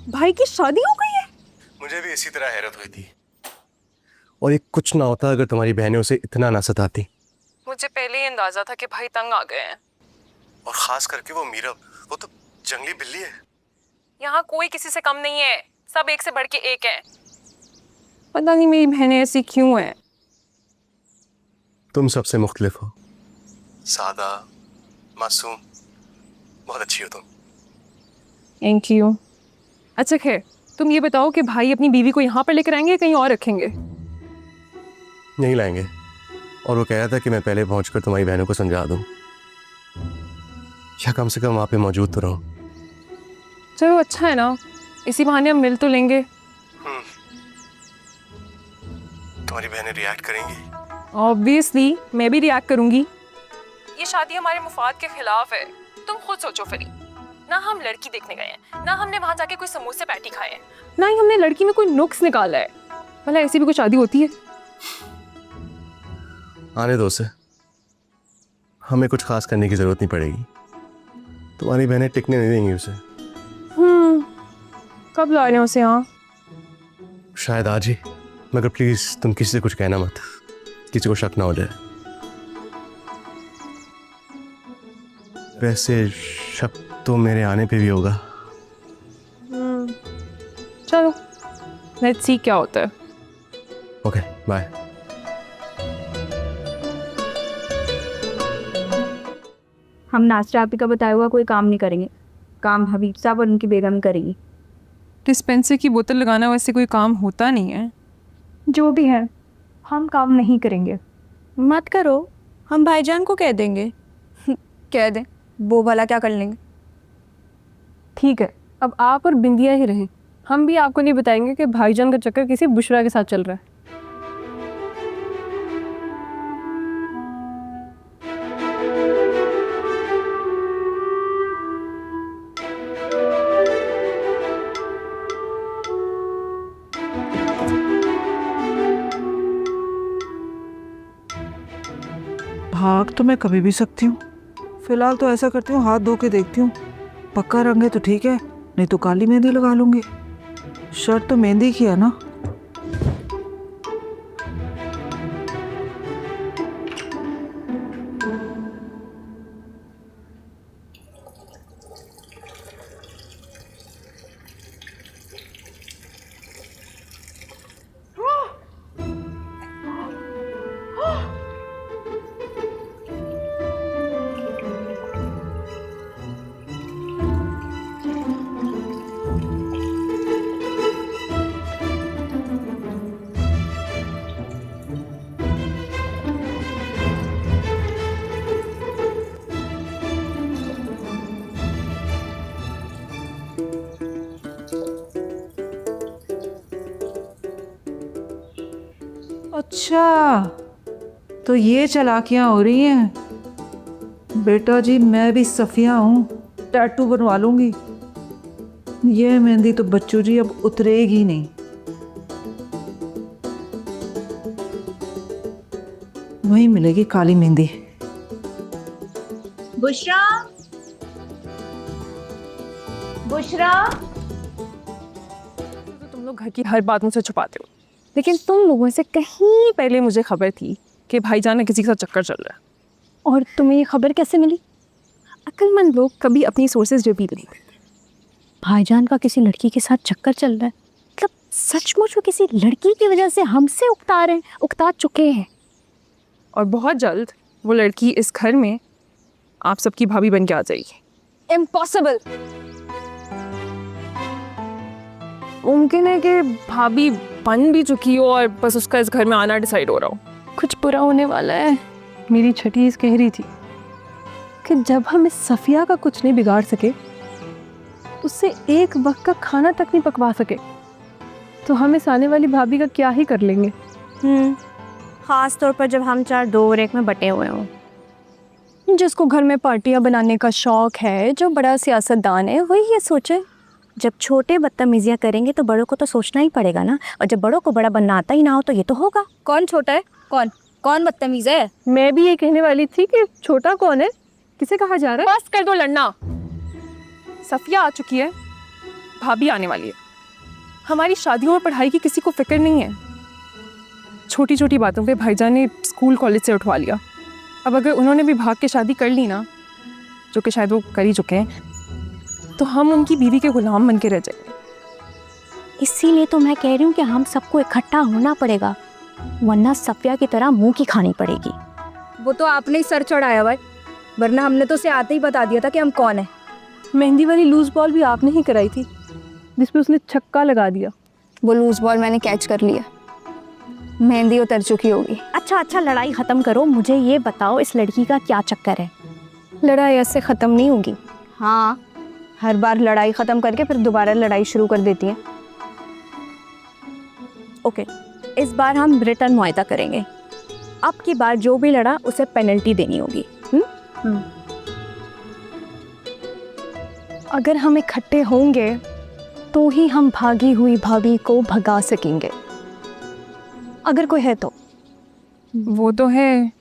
भाई की शादी हो गई है? मुझे भी इसी तरह हैरत हुई थी। और ये कुछ ना होता अगर तुम्हारी बहनें उसे इतना ना सताती। मुझे पहले ही अंदाजा था कि भाई तंग आ गए हैं। और खास करके वो मीरब, वो तो जंगली बिल्ली है। यहाँ कोई किसी से कम नहीं है, सब एक से बढ़ के एक हैं। पता नहीं मेरी बहनें ऐसी क्यों हैं। तुम सबसे मुख्तलिफ हो, सादा, मासूम, बहुत अच्छी हो तुम। Thank you. अच्छा खैर, तुम ये बताओ कि भाई अपनी बीवी को यहाँ पर लेकर आएंगे या कहीं और रखेंगे? यहीं लाएंगे। और वो कह रहा था कि मैं पहले पहुंचकर तुम्हारी बहनों को समझा दूं, या कम से कम वहां पे मौजूद तो रहूं। चलो अच्छा है ना, इसी बहाने हम मिल तो लेंगे। तुम्हारी बहनें रिएक्ट करेंगी? ऑब्वियसली मैं भी रिएक्ट करूंगी। ये शादी हमारे मुफाद के खिलाफ है। तुम खुद सोचो फरी, ना हम लड़की देखने गए हैं, ना हमने वहां जाके कोई समोसे पैटी खाए हैं, ना ही हमने लड़की में कोई नुक्स निकाला है। भला ऐसी भी कोई शादी होती है? आने दो उसे, हमें कुछ खास करने की जरूरत नहीं पड़ेगी। तुम्हारी बहनें टिकने नहीं देंगी उसे। कब ला रहे हैं उसे यहाँ? शायद आज ही, मगर प्लीज तुम किसी से कुछ कहना मत, किसी को शक ना हो जाए। वैसे शक तो मेरे आने पे भी होगा। चलो लेट्स सी क्या होता है। Okay bye. हम नाश्ता आपी का बताया हुआ कोई काम नहीं करेंगे, काम हबीब साहब और उनकी बेगम करेंगी। डिस्पेंसर की बोतल लगाना वैसे कोई काम होता नहीं है। जो भी है, हम काम नहीं करेंगे। मत करो, हम भाईजान को कह देंगे। कह दें, वो भला क्या कर लेंगे। ठीक है, अब आप और बिंदिया ही रहें। हम भी आपको नहीं बताएंगे कि भाईजान का चक्कर किसी बुशरा के साथ चल रहा है। भाग तो मैं कभी भी सकती हूँ, फिलहाल तो ऐसा करती हूँ हाथ धो के देखती हूँ। पक्का रंग है तो ठीक है, नहीं तो काली मेहंदी लगा लूंगी। शर्ट तो मेहंदी की है ना। अच्छा, तो ये चालाकियां हो रही हैं। बेटा जी मैं भी सफिया हूँ, टैटू बनवा लूंगी। ये मेहंदी तो बच्चू जी अब उतरेगी नहीं। वही मिलेगी काली मेहंदी। बुशरा, बुशरा। तो तुम लोग घर की हर बात मुझसे छुपाते हो, लेकिन तुम लोगों से कहीं पहले मुझे खबर थी कि भाईजान का किसी के साथ चक्कर चल रहा है। और तुम्हें ये खबर कैसे मिली? अक्लमंद लोग कभी अपनी सोर्सेज रिवील नहीं करते। भाईजान का किसी लड़की के साथ चक्कर चल रहा है, मतलब सचमुच वो किसी लड़की की वजह से हमसे उकता चुके हैं। और बहुत जल्द वो लड़की इस घर में आप सबकी भाभी बन के आ जाएगी। इम्पॉसिबल। मुमकिन है कि भाभी बन भी चुकी हो और बस उसका इस घर में आना डिसाइड हो रहा हो। कुछ बुरा होने वाला है। मेरी छठी कह रही थी कि जब हम इस सफिया का कुछ नहीं बिगाड़ सके, उससे एक वक्त का खाना तक नहीं पकवा सके, तो हम इस आने वाली भाभी का क्या ही कर लेंगे। खास तौर पर जब हम चार दो और एक में बटे हुए हों। जिसको घर में पार्टियां बनाने का शौक है, जो बड़ा सियासतदान है, वही ये सोचे जब छोटे बदतमीजियां करेंगे तो बड़ों को तो सोचना ही पड़ेगा ना। और जब बड़ों को बड़ा बनना आता ही ना हो तो ये तो होगा। कौन छोटा है? कौन बदतमीज है? मैं भी ये कहने वाली थी कि छोटा कौन है, किसे कहा जा रहा है। बस कर दो लड़ना। सफिया आ चुकी है, भाभी आने वाली है। हमारी शादियों और पढ़ाई की किसी को फिक्र नहीं है। छोटी छोटी बातों पे भाईजान ने स्कूल कॉलेज से उठवा लिया। अब अगर उन्होंने भी भाग के शादी कर ली ना, जो कि शायद वो कर ही चुके हैं, तो हम उनकी बीवी के गुलाम बन के रह जाएंगे। इसीलिए तो मैं कह रही हूँ कि हम सबको इकट्ठा होना पड़ेगा, वरना सफिया की तरह मुंह की खानी पड़ेगी। वो तो आपने ही सर चढ़ाया हुआ है, वरना हमने तो उसे आते ही बता दिया था कि हम कौन है। मेहंदी वाली लूज बॉल भी आपने ही कराई थी, जिसपे उसने छक्का लगा दिया। वो लूज बॉल मैंने कैच कर लिया, मेहंदी उतर चुकी होगी। अच्छा लड़ाई ख़त्म करो, मुझे ये बताओ इस लड़की का क्या चक्कर है? लड़ाई ऐसे ख़त्म नहीं होगी। हाँ, हर बार लड़ाई ख़त्म करके फिर दोबारा लड़ाई शुरू कर देती है। ओके, इस बार हम रिटर्न मुआयदा करेंगे। अब की बार जो भी लड़ा उसे पेनल्टी देनी होगी। अगर हम इकट्ठे होंगे तो ही हम भागी हुई भाभी को भगा सकेंगे, अगर कोई है तो। वो तो है,